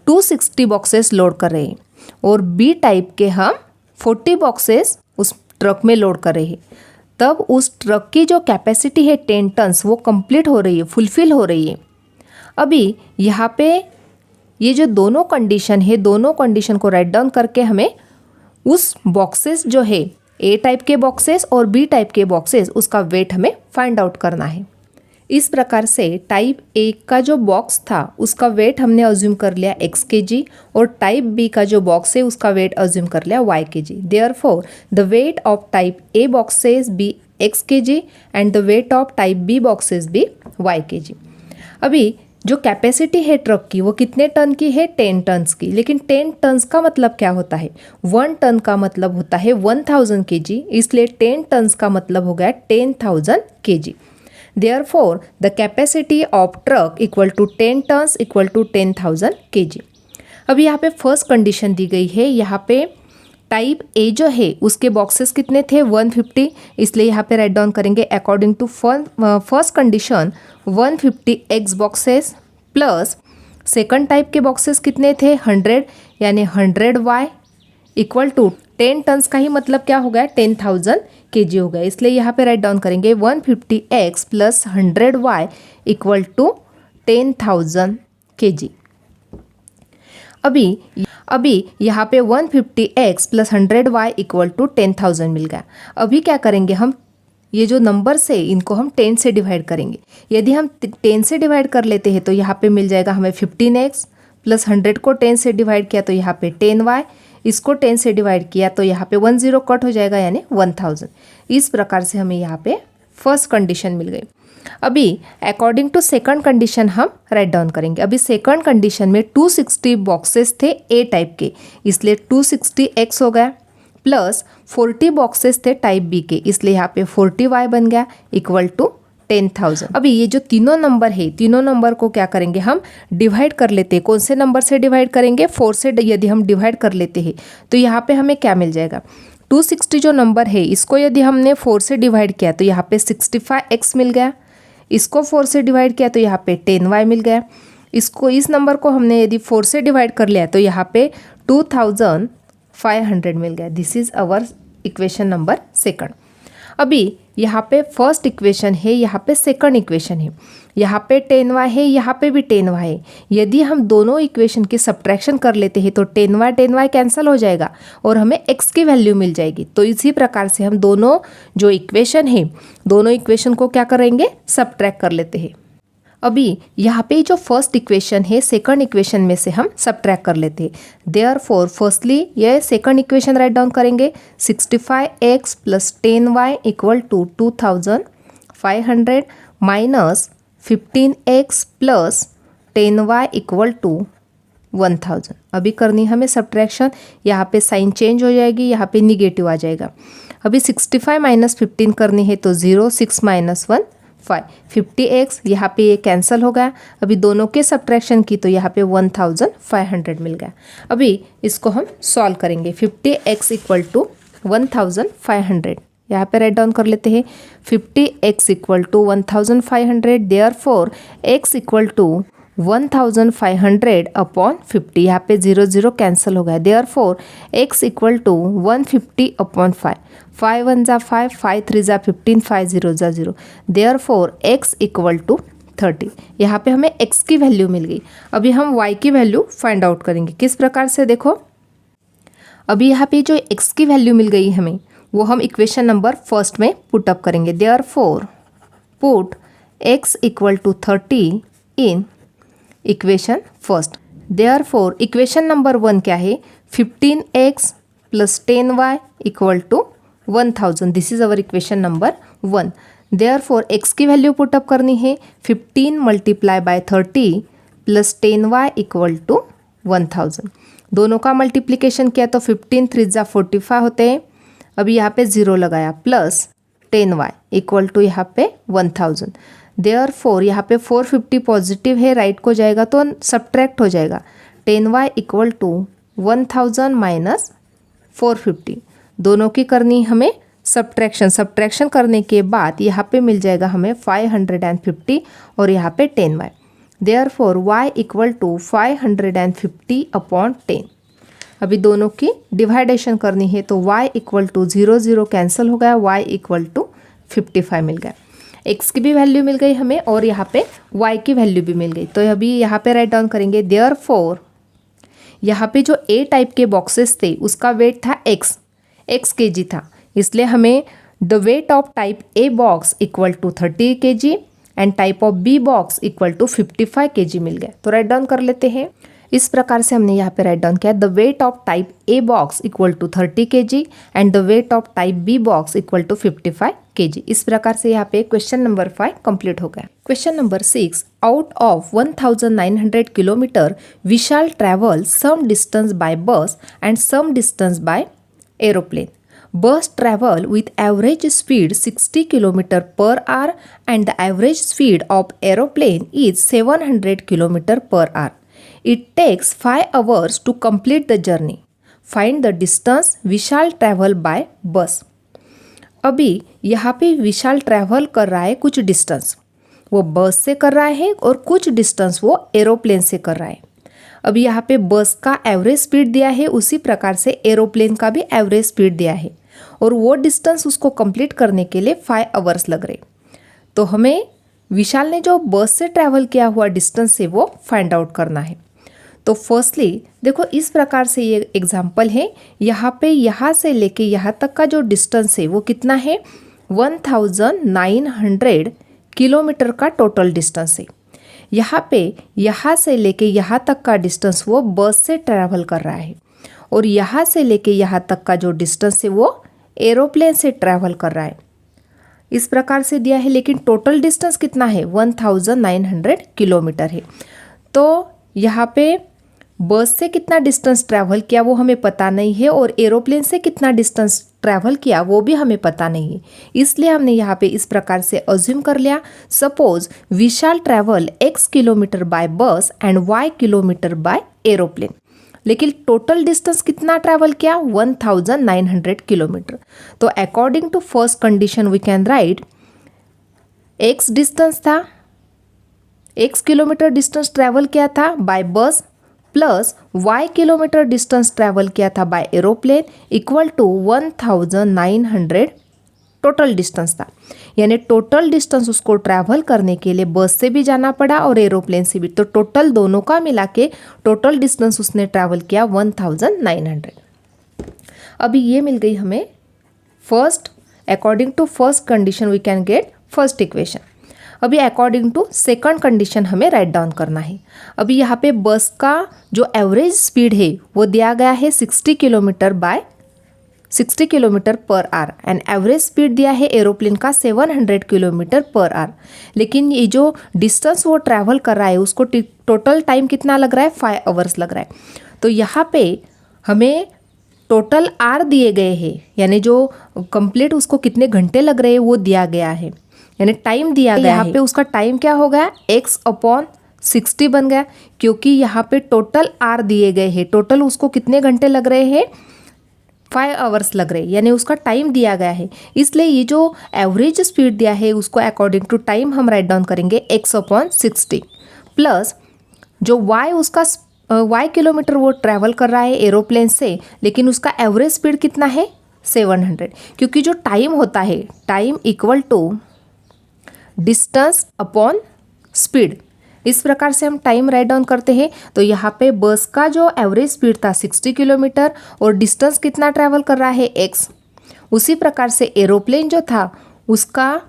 260 बॉक्सेस लोड कर रहे हैं और बी टाइप के हम 40 बॉक्सेस उस ट्रक में लोड कर रहे हैं। तब उस ट्रक की जो कैपेसिटी है 10 टन्स वो कंप्लीट हो रही है, फुलफिल हो रही है। अभी यहाँ पे ये जो दोनों कंडीशन है, दोनों कंडीशन को राइट डाउन करके हमें उस बॉक्सेस जो है ए टाइप के बॉक्सेस और बी टाइप के बॉक्सेस, उसका वेट हमें फाइंड आउट करना है। इस प्रकार से टाइप ए का जो बॉक्स था उसका वेट हमने अज्यूम कर लिया x kg और टाइप बी का जो बॉक्स है उसका वेट अज्यूम कर लिया y kg। Therefore the weight of type A boxes be x kg and the weight of type B boxes be y kg। अभी जो कैपेसिटी है ट्रक की वो कितने टन की है? 10 टन्स की। लेकिन 10 टन्स का मतलब क्या होता है? 1 टन का मतलब होता है 1000 kg, इसलिए 10 टन्स का मतलब हो गया 10,000 kg। Therefore, the capacity of truck equal to 10 tons equal to 10,000 kg। अभी यहाँ पे फर्स्ट कंडीशन दी गई है, यहाँ पे टाइप ए जो है उसके बॉक्सेस कितने थे? 150, इसलिए यहाँ पे राइट डाउन करेंगे according to first condition 150 x boxes plus second type के बॉक्सेस कितने थे? 100, यानी 100y इक्वल टू 10 टन्स का ही मतलब क्या हो गया? 10,000 kg हो गया। इसलिए यहाँ पे राइट डाउन करेंगे 150x plus 100y equal to 10,000 kg। अभी यहाँ पे 150x plus 100y equal to 10,000 मिल गया। अभी क्या करेंगे हम? ये जो नंबर्स है इनको हम 10 से डिवाइड करेंगे। यदि हम 10 से डिवाइड कर लेते हैं तो यहाँ पे मिल जाएगा हमें 15x प्लस 100 को 10 से डिवाइड किया तो यहाँ पे 10y, इसको 10 से डिवाइड किया तो यहाँ पे 10 कट हो जाएगा यानी 1000। इस प्रकार से हमें यहाँ पे फर्स्ट कंडीशन मिल गई। अभी अकॉर्डिंग टू सेकंड कंडीशन हम राइट डाउन करेंगे। अभी सेकंड कंडीशन में 260 बॉक्सेस थे ए टाइप के, इसलिए 260x हो गया प्लस 40 बॉक्सेस थे टाइप बी के, इसलिए यहाँ पे 40y बन गया इक्वल टू 10,000। अभी ये जो तीनों नंबर है, तीनों नंबर को क्या करेंगे हम? डिवाइड कर लेते हैं। कौन से नंबर से डिवाइड करेंगे? 4 से यदि हम डिवाइड कर लेते हैं तो यहाँ पे हमें क्या मिल जाएगा? 260 जो नंबर है इसको यदि हमने 4 से डिवाइड किया तो यहाँ पे 65x मिल गया, इसको 4 से डिवाइड किया तो यहाँ पे 10y मिल गया, इस नंबर को हमने यदि 4 से डिवाइड कर लिया तो यहाँ पे 2500 मिल गया। This is our equation number second. अभी यहाँ पे फर्स्ट इक्वेशन है, यहाँ पे सेकंड इक्वेशन है, यहाँ पे 10y है, यहाँ पे भी 10y है। यदि हम दोनों इक्वेशन की सब्ट्रैक्शन कर लेते हैं तो 10y कैंसिल हो जाएगा और हमें x की वैल्यू मिल जाएगी। तो इसी प्रकार से हम दोनों जो इक्वेशन है, दोनों इक्वेशन को क्या करेंगे? सब्ट्रैक्ट कर लेते हैं। अभी यहाँ पे जो फर्स्ट इक्वेशन है सेकंड इक्वेशन में से हम सब्ट्रैक्ट कर लेते हैं। देयरफॉर फर्स्टली ये सेकंड इक्वेशन राइट डाउन करेंगे 65x plus 10y equal to 2500 minus 15x plus 10y equal to 1000। अभी करनी हमें सब्ट्रैक्शन, यहाँ पे साइन चेंज हो जाएगी, यहाँ पे निगेटिव आ जाएगा। अभी 65 माइनस 15 करनी है तो 0, 6 माइनस 1 5, 50x, यहाँ पे ये कैंसिल हो गया। अभी दोनों के सब्ट्रैक्शन की तो यहाँ पे 1500 मिल गया। अभी इसको हम सॉल्व करेंगे। 50x इक्वल टू 1500, यहाँ पे राइट डाउन कर लेते हैं 50x equal to 1500। Therefore x equal to 1500 upon 50, यहाँ पे 0 0 कैंसिल हो गया। Therefore x equal to 150 upon 5, 5 1 जा 5, 5 3 जा 15, 5 0 जा 0। Therefore x equal to 30। यहाँ पे हमें x की वैल्यू मिल गई। अभी हम y की वैल्यू फाइंड आउट करेंगे। किस प्रकार से? देखो, अभी यहाँ पे जो x की वैल्यू मिल गई हमें वो हम इक्वेशन नंबर फर्स्ट में पुट अप करेंगे। Therefore put x equal to 30 in equation first. Therefore equation number 1 क्या है? 15x plus 10y equal to 1000। This is our equation number 1। Therefore x की वैल्यू पुटअप करनी है 15 multiply by 30 plus 10y equal to 1000। दोनों का multiplication किया तो 15 3 जा 45 होते हैं। अभी यहाँ पे 0 लगाया प्लस 10y इक्वल टू यहाँ पे 1000। देयरफॉर यहाँ पे 450 पॉजिटिव है, राइट को जाएगा तो सब्ट्रैक्ट हो जाएगा। 10y इक्वल टू 1000 माइनस 450, दोनों की करनी हमें सब्ट्रैक्शन करने के बाद यहाँ पे मिल जाएगा हमें 550 और यहाँ पे 10y। Therefore y equal to 550 upon 10। अभी दोनों की डिवाइडेशन करनी है तो y इक्वल टू 0 0 कैंसिल हो गया, y इक्वल टू 55 मिल गया। x की भी वैल्यू मिल गई हमें और यहाँ पे y की वैल्यू भी मिल गई। तो अभी यहाँ पे राइट डाउन करेंगे देयरफॉर यहाँ पे जो ए टाइप के बॉक्सेस थे उसका वेट था x kg था, इसलिए हमें the weight of type A box equal to 30 kg and type of B box equal to 55 kg मिल गया। तो राइट डाउन कर लेते हैं। इस प्रकार से हमने यहाँ पे राइट डाउन किया the weight of type A box equal to 30 kg and the weight of type B box equal to 55 kg। इस प्रकार से यहाँ पे क्वेश्चन नंबर 5 कंप्लीट हो गया। Question number 6, out of 1900 kilometre we shall travel some distance by bus and some distance by aeroplane. Bus travel with average speed 60 km per hour and the average speed of aeroplane is 700 km per hour. It takes 5 hours to complete the journey. Find the distance we shall travel by bus. अभी यहाँ पे विशाल travel कर रहा है कुछ distance, वो बस से कर रहा है और कुछ डिस्टेंस वो एरोप्लेन से कर रहा है। अभी यहाँ पे बस का एवरेज स्पीड दिया है, उसी प्रकार से एरोप्लेन का भी एवरेज स्पीड दिया है और वो डिस्टेंस उसको कंप्लीट करने के लिए 5 आवर्स लग रहे। तो हमें विशाल ने जो बस से ट्रैवल किया हुआ डिस्टेंस है वो फाइंड आउट करना है। तो फर्स्टली देखो इस प्रकार से ये एग्जांपल है, यहाँ पे यहाँ से लेके यहाँ तक का जो डिस्टेंस है वो कितना है 1900 किलोमीटर का टोटल डिस्टेंस है। यहाँ पे यहाँ से लेके यहाँ तक का डिस्टेंस वो बस से ट्रैवल कर रहा है और यहाँ से लेके यहाँ तक का जो डिस्टेंस है वो एरोप्लेन से ट्रैवल कर रहा है। इस प्रकार से दिया है, लेकिन टोटल डिस्टेंस कितना है 1900 किलोमीटर है। तो यहाँ पे बस से कितना डिस्टेंस ट्रैवल किया वो हमें पता नहीं है और एरोप्लेन से कितना डिस्टेंस ट्रैवल किया वो भी हमें पता नहीं है, इसलिए हमने यहाँ पे इस प्रकार से अज्यूम कर लिया suppose we shall travel x kilometre by bus and y kilometre by aeroplane. लेकिन टोटल डिस्टेंस कितना ट्रैवल किया 1900 किलोमीटर। तो according to first condition we can write x distance था, x किलोमीटर डिस्टेंस ट्रैवल किया था by bus plus y kilometre distance travel किया था by aeroplane equal to 1900 total distance था। यानी टोटल डिस्टेंस उसको ट्रैवल करने के लिए बस से भी जाना पड़ा और एरोप्लेन से भी, तो टोटल दोनों का मिला के टोटल डिस्टेंस उसने ट्रैवल किया 1900। अभी ये मिल गई हमें first, according to first condition we can get first equation. अभी अकॉर्डिंग टू सेकंड कंडीशन हमें राइट डाउन करना है। अभी यहाँ पे बस का जो एवरेज स्पीड है वो दिया गया है 60 kilometre per hour and average speed दिया है एरोप्लेन का 700 किलोमीटर पर आवर। लेकिन ये जो डिस्टेंस वो ट्रैवल कर रहा है उसको टोटल टाइम कितना लग रहा है 5 आवर्स लग रहा है। तो यहाँ पे हमें टोटल आर दिए गए हैं, यानी जो कंप्लीट उसको कितने घंटे लग रहे हैं वो दिया गया है, यानी टाइम दिया गया है। यहाँ पे उसका टाइम क्या हो गया x/60 बन गया, क्योंकि यहाँ पे टोटल आर दिए गए हैं, टोटल उसको कितने घंटे लग रहे हैं 5 आवर्स लग रहे हैं, यानी उसका टाइम दिया गया है। इसलिए ये जो एवरेज स्पीड दिया है उसको अकॉर्डिंग टू टाइम हम राइट डाउन करेंगे x/60 प्लस जो y उसका y किलोमीटर वो ट्रैवल कर रहा है एरोप्लेन से, लेकिन उसका एवरेज स्पीड कितना है 700, क्योंकि जो टाइम होता है time equal to distance upon speed. इस प्रकार से हम टाइम राइट डाउन करते हैं। तो यहाँ पे बस का जो एवरेज स्पीड था 60 किलोमीटर और डिस्टेंस कितना ट्रैवल कर रहा है x, उसी प्रकार से एरोप्लेन जो था उसका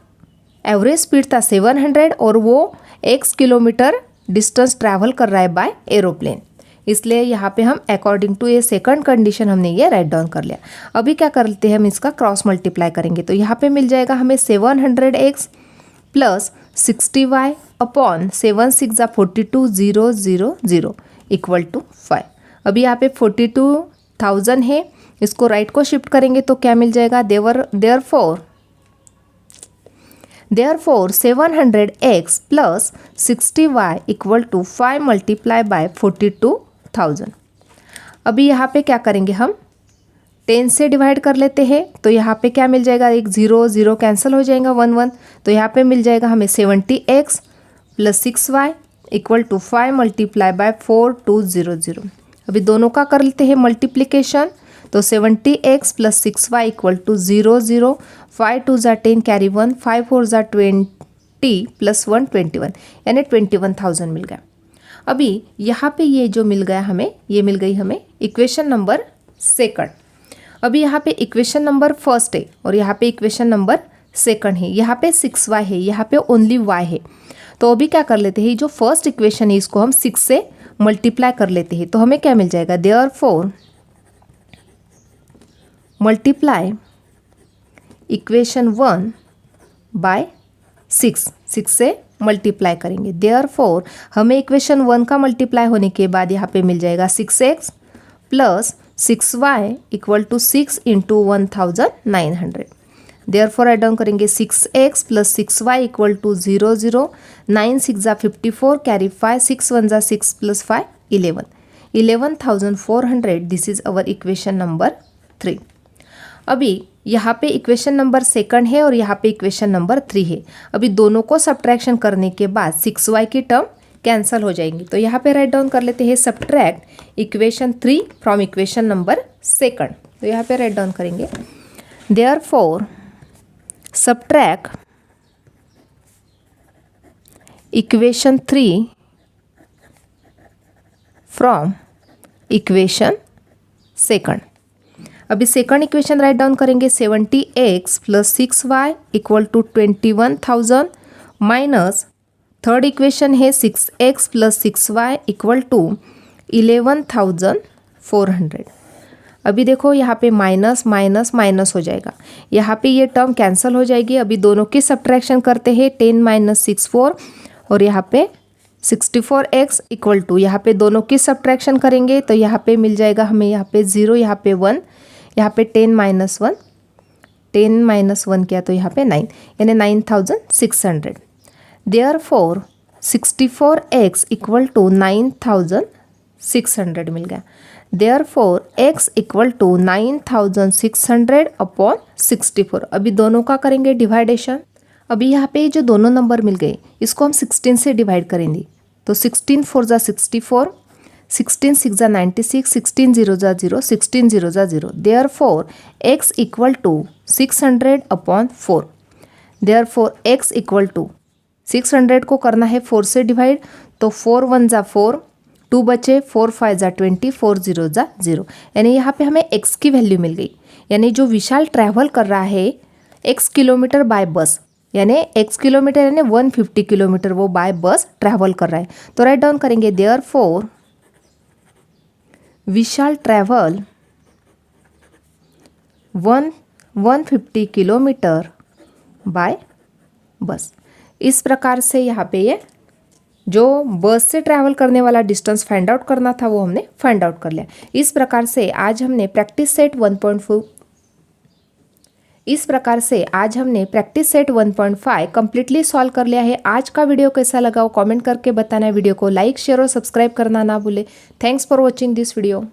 एवरेज स्पीड था 700 और वो x किलोमीटर डिस्टेंस ट्रैवल कर रहा है बाय एरोप्लेन। इसलिए यहाँ पे हम अकॉर्डिंग टू ये सेकंड कंडीशन हमने ये राइट डाउन कर लिया। अभी क्या करते हैं, हम इसका क्रॉस मल्टीप्लाई करेंगे। तो यहाँ पे मिल जाएगा हमें 700x plus 60y upon 7 6 42,000 equal to 5। अभी यहाँ पे 42,000 है, इसको राइट को शिफ्ट करेंगे तो क्या मिल जाएगा, therefore 700x plus 60y equal to 5 multiply by 42,000। अभी यहाँ पे क्या करेंगे, हम 10 से डिवाइड कर लेते हैं। तो यहाँ पे क्या मिल जाएगा, एक 0 0 कैंसिल हो जाएगा 1 1, तो यहाँ पे मिल जाएगा हमें 70x plus 6y equal to 5 multiply by 4200। अभी दोनों का कर लेते हैं मल्टीप्लिकेशन। तो 70x plus 6y equal to 0 0, 5 2 ज़ा 10 कैरी 1, 5 4 ज़ा 50 + 1 21 यानी 21,000 मिल गया। अभी यहाँ पे ये जो मिल गया हमें, ये मिल गई हमें इक्वेशन नंबर सेकंड। अभी यहाँ पे इक्वेशन नंबर फर्स्ट है और यहाँ पे इक्वेशन नंबर सेकंड है। यहाँ पे 6y है, यहाँ पे ओनली y है। तो अभी क्या कर लेते हैं, जो फर्स्ट इक्वेशन है इसको हम 6 से मल्टीप्लाई कर लेते हैं। तो हमें क्या मिल जाएगा, देयरफॉर मल्टीप्लाई इक्वेशन 1 बाय 6, 6 से मल्टीप्लाई करेंगे। देयरफॉर हमें इक्वेशन 1 का मल्टीप्लाई होने के बाद यहाँ पे मिल जाएगा 6x + 6y = 6 × 1900। Therefore add down करेंगे 6x + 6y = 0 0, 9 6 = 54, carry 5, 6 1 = 6 + 5 11, 11,400। This is our equation number 3। अभी यहाँ पे इक्वेशन नंबर सेकंड है और यहाँ पे इक्वेशन नंबर 3 है। अभी दोनों को सब्ट्रैक्शन करने के बाद 6y की टर्म कैंसिल हो जाएंगी। तो यहाँ पे राइट डाउन कर लेते हैं subtract equation 3 from equation number second. तो यहाँ पे राइट डाउन करेंगे therefore subtract equation 3 from equation second. अभी सेकंड इक्वेशन राइट डाउन करेंगे 70x + 6y = 21,000 minus third equation है 6x + 6y = 11,400। अभी देखो यहाँ पे माइनस माइनस माइनस हो जाएगा, यहाँ पे ये टर्म कैंसिल हो जाएगी। अभी दोनों की सब्ट्रैक्शन करते हैं 10 - 6 4 और यहाँ पे 64x = यहाँ पे दोनों की सब्ट्रैक्शन करेंगे तो यहाँ पे मिल जाएगा हमें, यहाँ पे 0, यहाँ पे 1, यहाँ पे 10 - 1, 10 - 1 किया तो यहाँ पे 9 यानी 9,600। देयरफॉर 64x = 9,600 मिल गया। Therefore x = 9,600 upon 64। अभी दोनों का करेंगे डिवाइडेशन। अभी यहाँ पे जो दोनों नंबर मिल गए इसको हम 16 से डिवाइड करेंगे। तो 16 4 = 64, 16 6 = 96, 16 0 = 0, 16 0 = 0। Therefore x = 600 upon 4। Therefore x = 600 को करना है 4 से डिवाइड, तो 4 1 = 4, 2 बचे, 4 5 = 20, 4 0 = 0। यानी यहाँ पे हमें x की वैल्यू मिल गई। यानी जो विशाल ट्रैवल कर रहा है x किलोमीटर बाय बस, यानी x किलोमीटर यानी 150 किलोमीटर वो बाय बस ट्रैवल कर रहा है। तो राइट डाउन करेंगे therefore Vishal travel 150 kilometre by बस। इस प्रकार से यहाँ पे ये जो बस से ट्रैवल करने वाला डिस्टेंस फाइंड आउट करना था वो हमने फाइंड आउट कर लिया। इस प्रकार से आज हमने प्रैक्टिस सेट 1.5 कंप्लीटली सॉल्व कर लिया है। आज का वीडियो कैसा लगा वो कमेंट करके बताना है। वीडियो को लाइक शेयर और सब्सक्राइब करना ना भूले। Thanks for watching this video.